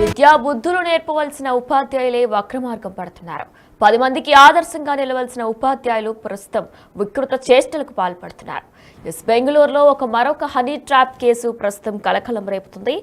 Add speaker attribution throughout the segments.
Speaker 1: విద్యా బుద్ధులు నేర్పవలసిన ఉపాధ్యాయులే వక్రమార్గం పడుతున్నారు. 10 మందికి ఆదర్శంగా నిలవలసిన ఉపాధ్యాయులు ప్రస్తుతం వికృత చేష్టలకు పాల్పడుతున్నారు. బెంగళూరులో మరొక హనీ ట్రాప్ కేసు ప్రస్తుతం కలకలం రేపుతుంది.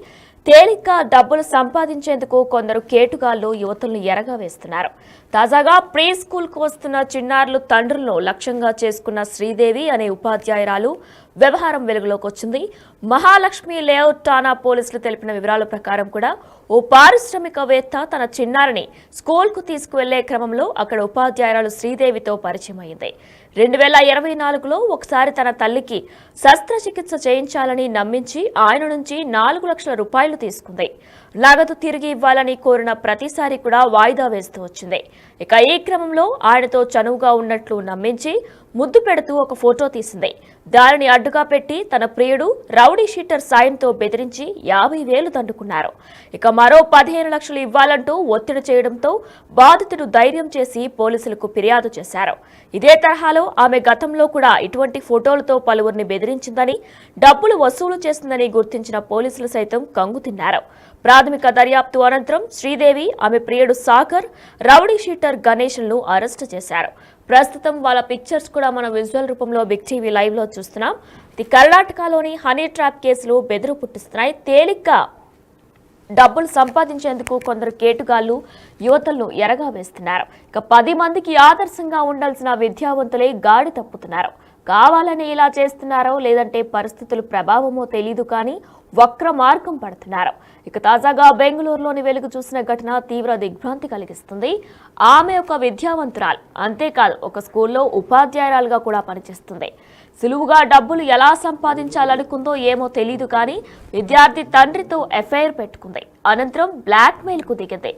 Speaker 1: తేలిగ్గా డబ్బులు సంపాదించేందుకు కొందరు కేటుగాళ్లు యువతులను ఎరగా వేస్తున్నారు. తాజాగా ప్రీ స్కూల్కు వస్తున్న చిన్నారులు తండ్రులను లక్ష్యంగా చేసుకున్న శ్రీదేవి అనే ఉపాధ్యాయురాలు వ్యవహారం వెలుగులోకి వచ్చింది. మహాలక్ష్మి లేఅవుట్ ఠాణా పోలీసులు తెలిపిన వివరాల ప్రకారం కూడా ఓ పారిశ్రామికవేత్త తన చిన్నారిని స్కూల్కు తీసుకువెళ్లే క్రమంలో అక్కడ ఉపాధ్యాయురాలు శ్రీదేవితో పరిచయం అయింది. 2024లో ఒకసారి తన తల్లికి శస్త్రచికిత్స చేయించాలని నమ్మించి ఆయన నుంచి 4 లక్షల రూపాయలు తీసుకుంది. నగదు తిరిగి ఇవ్వాలని కోరిన ప్రతిసారి కూడా వాయిదా వేస్తూ వచ్చింది. ఇక ఈ క్రమంలో ఆయనతో చనువుగా ఉన్నట్లు నమ్మించి ముద్దు పెడుతూ ఒక ఫోటో తీసింది. దానిని అడ్డుగా పెట్టి తన ప్రియుడు రౌడీ షీటర్ సాయంతో బెదిరించి 50,000 దండుకున్నారు. ఇక మరో 15 లక్షలు ఇవ్వాలంటూ ఒత్తిడి చేయడంతో బాధితుడు ధైర్యం చేసి పోలీసులకు ఫిర్యాదు చేశారు. ఇదే తరహాలో ఆమె గతంలో కూడా ఇటువంటి ఫోటోలతో పలువురిని బెదిరించిందని, డబ్బులు వసూలు చేస్తుందని గుర్తించిన పోలీసులు సైతం కంగుతిన్నారు. ప్రాథమిక దర్యాప్తు అనంతరం శ్రీదేవి, ఆమె ప్రియుడు సాగర్, రౌడీ షీటర్ గణేష్లను అరెస్టు చేశారు. ప్రస్తుతం వాళ్ళ పిక్చర్స్ కూడా మనం విజువల్ రూపంలో బిగ్ టీవీ లైవ్ లో చూస్తున్నాం. కర్ణాటకలోని హనీ ట్రాప్ కేసులు బెదురు పుట్టిస్తున్నాయి. తేలిగ్గా డబ్బులు సంపాదించేందుకు కొందరు కేటుగాళ్లు యువతలను ఎరగా వేస్తున్నారు. ఇక 10 మందికి ఆదర్శంగా ఉండాల్సిన విద్యావంతులే గాడి తప్పుతున్నారు. కావాలని ఇలా చేస్తున్నారో లేదంటే పరిస్థితుల ప్రభావమో తెలీదు కానీ వక్ర మార్గం పడుతున్నారు. ఇక తాజాగా బెంగళూరులోని వెలుగు చూసిన ఘటన తీవ్ర దిగ్భ్రాంతి కలిగిస్తుంది. ఆమె ఒక విద్యావంతురాలు, అంతేకాదు ఒక స్కూల్లో ఉపాధ్యాయురాలుగా కూడా పనిచేస్తుంది. సులువుగా డబ్బులు ఎలా సంపాదించాలనుకుందో ఏమో తెలీదు కానీ విద్యార్థి తండ్రితో ఎఫ్ఐఆర్ పెట్టుకుంది. అనంతరం బ్లాక్ మెయిల్ కు దిగింది.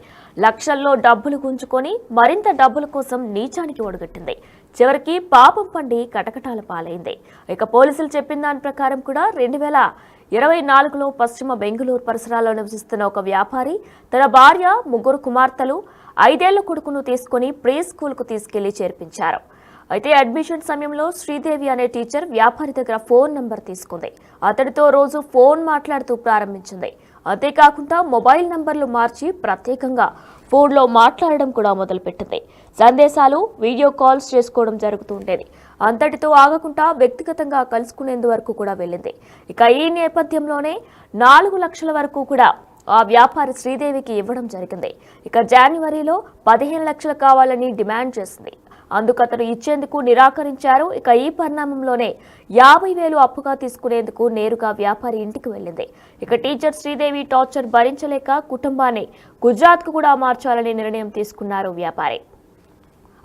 Speaker 1: లక్షల్లో డబ్బులు గుంజుకొని మరింత డబ్బుల కోసం నీచానికి ఒడగట్టింది. చివరికి పాపం పండి కటకటాల పాలైంది. ఇక పోలీసులు చెప్పిన దాని ప్రకారం కూడా 2024లో పశ్చిమ బెంగళూరు పరిసరాల్లో నివసిస్తున్న ఒక వ్యాపారి తన భార్య, 3 కుమార్తెలు, 5 ఏళ్ల కొడుకును తీసుకుని ప్రీ స్కూల్కు తీసుకెళ్లి చేర్పించారు. అయితే అడ్మిషన్ సమయంలో శ్రీదేవి అనే టీచర్ వ్యాపారి దగ్గర ఫోన్ నంబర్ తీసుకుంది. అతడితో రోజు ఫోన్ మాట్లాడుతూ ప్రారంభించింది. అంతేకాకుండా మొబైల్ నంబర్లు మార్చి ప్రత్యేకంగా ఫోన్లో మాట్లాడడం కూడా మొదలుపెట్టింది. సందేశాలు, వీడియో కాల్స్ చేసుకోవడం జరుగుతూ ఉండేది. అంతటితో ఆగకుండా వ్యక్తిగతంగా కలుసుకునేందుకు కూడా వెళ్ళింది. ఇక ఈ నేపథ్యంలోనే 4 లక్షల వరకు కూడా ఆ వ్యాపారి శ్రీదేవికి ఇవ్వడం జరిగింది. ఇక జనవరిలో 15 లక్షలు కావాలని డిమాండ్ చేసింది. అందుకు అతను ఇచ్చేందుకు నిరాకరించారు. ఇక ఈ పరిణామంలోనే 50,000 అప్పుగా తీసుకునేందుకు నేరుగా వ్యాపారి ఇంటికి వెళ్ళింది. ఇక టీచర్ శ్రీదేవి టార్చర్ భరించలేక కుటుంబాన్ని గుజరాత్కు కూడా మార్చాలని నిర్ణయం తీసుకున్నారు వ్యాపారి.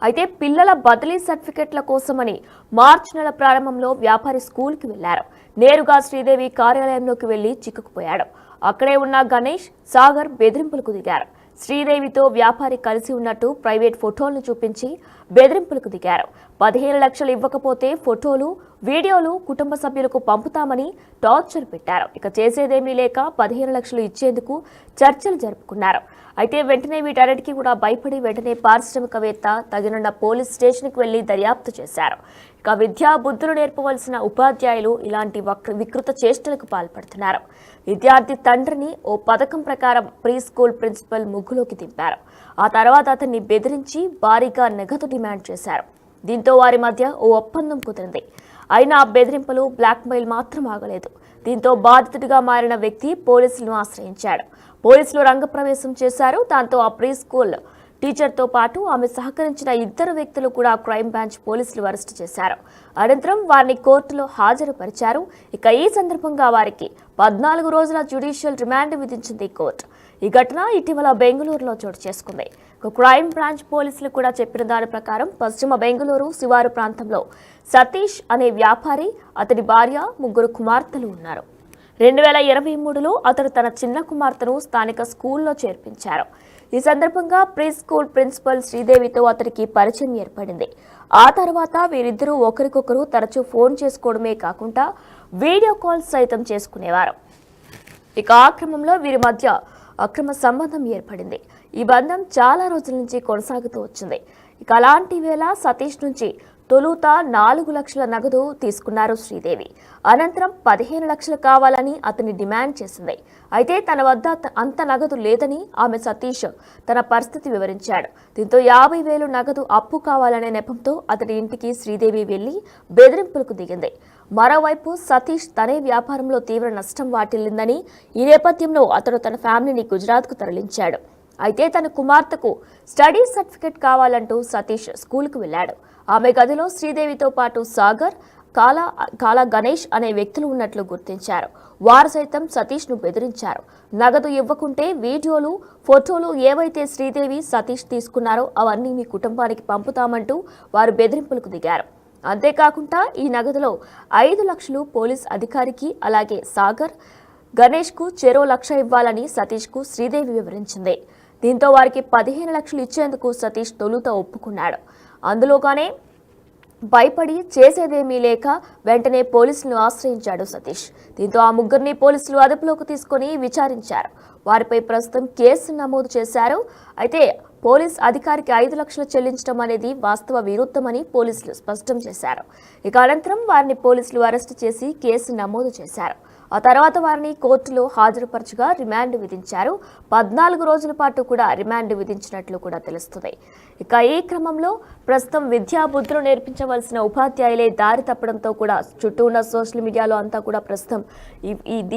Speaker 1: అయితే పిల్లల బదిలీ సర్టిఫికెట్ల కోసమని మార్చి నెల ప్రారంభంలో వ్యాపారి స్కూల్కి వెళ్లారు. నేరుగా శ్రీదేవి కార్యాలయంలోకి వెళ్లి చిక్కుకుపోయాడు. అక్కడే ఉన్న గణేష్, సాగర్ బెదిరింపులకు దిగారు. శ్రీదేవితో వ్యాపారి కలిసి ఉన్నట్టు ప్రైవేట్ ఫోటోలను చూపించి బెదిరింపులకు దిగారు. 15 లక్షలు ఇవ్వకపోతే ఫోటోలు, వీడియోలు కుటుంబ సభ్యులకు పంపుతామని టార్చర్ పెట్టారు. ఇక చేసేదేమీ లేక 15 లక్షలు ఇచ్చేందుకు చర్చలు జరుపుకున్నారు. అయితే వెంటనే వీటన్నిటికీ కూడా భయపడి వెంటనే పారిశ్రామికవేత్త తగిన పోలీస్ స్టేషన్కి వెళ్లి దర్యాప్తు చేశారు. ఇక విద్యా బుద్ధులు నేర్పవలసిన ఉపాధ్యాయులు ఇలాంటి వికృత చేష్టలకు పాల్పడుతున్నారు. విద్యార్థి తండ్రిని ఓ పథకం ప్రకారం ప్రీ స్కూల్ ప్రిన్సిపల్ ముగ్గులోకి దింపారు. ఆ తర్వాత అతన్ని బెదిరించి భారీగా నగదు డిమాండ్ చేశారు. దీంతో వారి మధ్య ఓ ఒప్పందం కుదిరింది. అయినా ఆ బెదిరింపులు, బ్లాక్మెయిల్ మాత్రం ఆగలేదు. దీంతో బాధితుడిగా మారిన వ్యక్తి పోలీసులను ఆశ్రయించాడు. పోలీసులు రంగప్రవేశం చేశారు. దాంతో ఆ ప్రీ స్కూల్ టీచర్తో పాటు ఆమె సహకరించిన 2 వ్యక్తులు కూడా క్రైమ్ బ్రాంచ్ పోలీసులు అరెస్టు చేశారు. అనంతరం వారిని కోర్టులో హాజరుపరిచారు. ఇక ఈ సందర్భంగా వారికి 14 రోజుల జ్యుడిషియల్ రిమాండ్ విధించింది కోర్టు. ఈ ఘటన ఇటీవల బెంగళూరులో చోటు చేసుకుంది. క్రైమ్ బ్రాంచ్ పోలీసులు కూడా చెప్పిన దాని ప్రకారం పశ్చిమ బెంగళూరు శివారు ప్రాంతంలో సతీష్ అనే వ్యాపారి, అతడి భార్య, 3 కుమార్తెలు ఉన్నారు. 2023లో అతడు తన చిన్న కుమార్తెను స్థానిక స్కూల్లో చేర్పించారు. ఈ సందర్భంగా ప్రీ స్కూల్ ప్రిన్సిపల్ శ్రీదేవితో అతడికి పరిచయం ఏర్పడింది. ఆ తర్వాత వీరిద్దరూ ఒకరికొకరు తరచూ ఫోన్ చేసుకోవడమే కాకుండా వీడియో కాల్స్ సైతం చేసుకునేవారు. ఇక ఆ క్రమంలో వీరి మధ్య అక్రమ సంబంధం ఏర్పడింది. ఈ బంధం చాలా రోజుల నుంచి కొనసాగుతూ వచ్చింది. ఇక అలాంటి వేళ సతీష్ నుంచి తొలుత 4 లక్షల నగదు తీసుకున్నారు శ్రీదేవి. అనంతరం 15 లక్షలు కావాలని అతన్ని డిమాండ్ చేసింది. అయితే తన వద్ద అంత నగదు లేదని ఆమె సతీష్ తన పరిస్థితి వివరించాడు. దీంతో 50,000 నగదు అప్పు కావాలనే నెపంతో అతడి ఇంటికి శ్రీదేవి వెళ్లి బెదిరింపులకు దిగింది. మరోవైపు సతీష్ తనే వ్యాపారంలో తీవ్ర నష్టం వాటిల్లిందని, ఈ నేపథ్యంలో అతడు తన ఫ్యామిలీని గుజరాత్కు తరలించాడు. అయితే తన కుమార్తెకు స్టడీ సర్టిఫికెట్ కావాలంటూ సతీష్ స్కూల్కు వెళ్లాడు. ఆమె గదిలో శ్రీదేవితో పాటు సాగర్, కాలా గణేష్ అనే వ్యక్తులు ఉన్నట్లు గుర్తించారు. వారు సైతం సతీష్ను బెదిరించారు. నగదు ఇవ్వకుంటే వీడియోలు, ఫోటోలు ఏవైతే శ్రీదేవి, సతీష్ తీసుకున్నారో అవన్నీ మీ కుటుంబానికి పంపుతామంటూ వారు బెదిరింపులకు దిగారు. అంతేకాకుండా ఈ నగదులో 5 లక్షలు పోలీస్ అధికారికి, అలాగే సాగర్, గణేష్కు చెరో 1 లక్ష ఇవ్వాలని సతీష్కు శ్రీదేవి వివరించింది. దీంతో వారికి 15 లక్షలు ఇచ్చేందుకు సతీష్ తొలుత ఒప్పుకున్నాడు. అందులోగానే భయపడి చేసేదేమీ లేక వెంటనే పోలీసులను ఆశ్రయించాడు సతీష్. దీంతో ఆ ముగ్గురిని పోలీసులు అదుపులోకి తీసుకుని విచారించారు. వారిపై ప్రస్తుతం కేసు నమోదు చేశారు. అయితే పోలీస్ అధికారికి 5 లక్షలు చెల్లించడం అనేది వాస్తవ విరుద్ధమని పోలీసులు స్పష్టం చేశారు. ఇక అనంతరం వారిని పోలీసులు అరెస్టు చేసి కేసు నమోదు చేశారు. ఆ తర్వాత వారిని కోర్టులో హాజరుపరచగా రిమాండ్ విధించారు. 14 రోజుల పాటు కూడా రిమాండ్ విధించినట్లు కూడా తెలుస్తుంది. ఇక ఈ క్రమంలో ప్రస్తుతం విద్యాబుద్ధులు నేర్పించవలసిన ఉపాధ్యాయులే దారి తప్పడంతో కూడా చుట్టూ ఉన్న సోషల్ మీడియాలో అంతా కూడా ప్రస్తుతం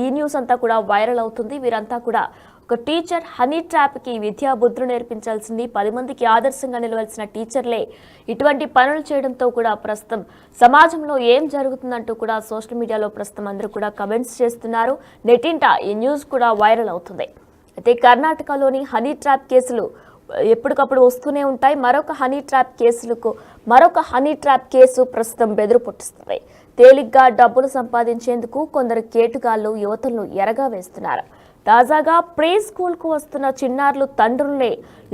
Speaker 1: ఈ న్యూస్ అంతా కూడా వైరల్ అవుతుంది. వీరంతా కూడా ఒక టీచర్ హనీ ట్రాప్కి విద్యాబుద్ధులు నేర్పించాల్సింది, 10 మందికి ఆదర్శంగా నిలవాల్సిన టీచర్లే ఇటువంటి పనులు చేయడంతో కూడా ప్రస్తుతం సమాజంలో ఏం జరుగుతుందంటూ కూడా సోషల్ మీడియాలో ప్రస్తుతం అందరూ కూడా కమెంట్స్ చేస్తున్నారు. నెట్టింట ఈ న్యూస్ కూడా వైరల్ అవుతుంది. అయితే కర్ణాటకలోని హనీ ట్రాప్ కేసులు ఎప్పటికప్పుడు వస్తూనే ఉంటాయి. మరొక హనీ ట్రాప్ కేసు ప్రస్తుతం బెదురు పుట్టిస్తుంది. తేలిగ్గా డబ్బులు సంపాదించేందుకు కొందరు కేటుగాళ్లు యువతులను ఎరగా వేస్తున్నారు. తాజాగా ప్రీ స్కూల్కు వస్తున్న చిన్నారులు తండ్రులనే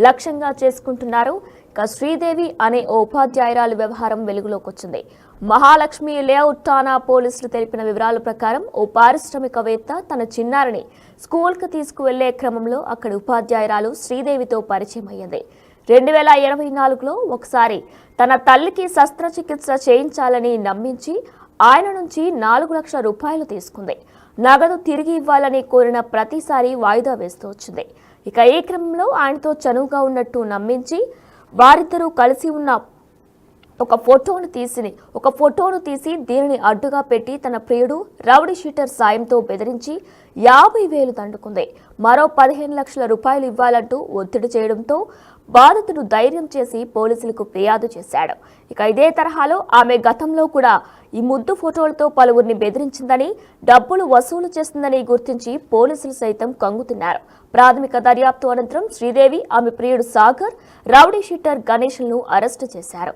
Speaker 1: లక్ష్యంగా చేసుకుంటున్నారు. ఇక శ్రీదేవి అనే ఓ ఉపాధ్యాయురాలు వ్యవహారం వెలుగులోకి వచ్చింది. మహాలక్ష్మి లేఅవుట్ ఠాణా పోలీసులు తెలిపిన వివరాల ప్రకారం ఓ పారిశ్రామికవేత్త తన చిన్నారిని స్కూల్కు తీసుకువెళ్లే క్రమంలో అక్కడి ఉపాధ్యాయురాలు శ్రీదేవితో పరిచయం అయ్యింది. 2024లో ఒకసారి తన తల్లికి శస్త్రచికిత్స చేయించాలని నమ్మించి ఆయన నుంచి 4 లక్షల రూపాయలు తీసుకుంది. నగదు తిరిగి ఇవ్వాలని కోరిన ప్రతిసారి వాయిదా వేస్తూ వచ్చింది. ఇక ఈ క్రమంలో ఆయనతో చనువుగా ఉన్నట్టు నమ్మించి వారిద్దరూ కలిసి ఉన్న ఒక ఫోటోను తీసి దీనిని అడ్డుగా పెట్టి తన ప్రియుడు రౌడీ షీటర్ సాయంతో బెదిరించి 50,000 దండుకుంది. మరో 15 లక్షల రూపాయలు ఇవ్వాలంటూ ఒత్తిడి చేయడంతో బాధితుడు ధైర్యం చేసి పోలీసులకు ఫిర్యాదు చేశాడు. ఇక ఇదే తరహాలో ఆమె గతంలో కూడా ఈ ముద్దు ఫోటోలతో పలువురిని బెదిరించిందని, డబ్బులు వసూలు చేస్తుందని గుర్తించి పోలీసులు సైతం కంగుతున్నారు. ప్రాథమిక దర్యాప్తు అనంతరం శ్రీదేవి, ఆమె ప్రియుడు సాగర్, రౌడీ షీటర్ గణేష్లను అరెస్టు చేశారు.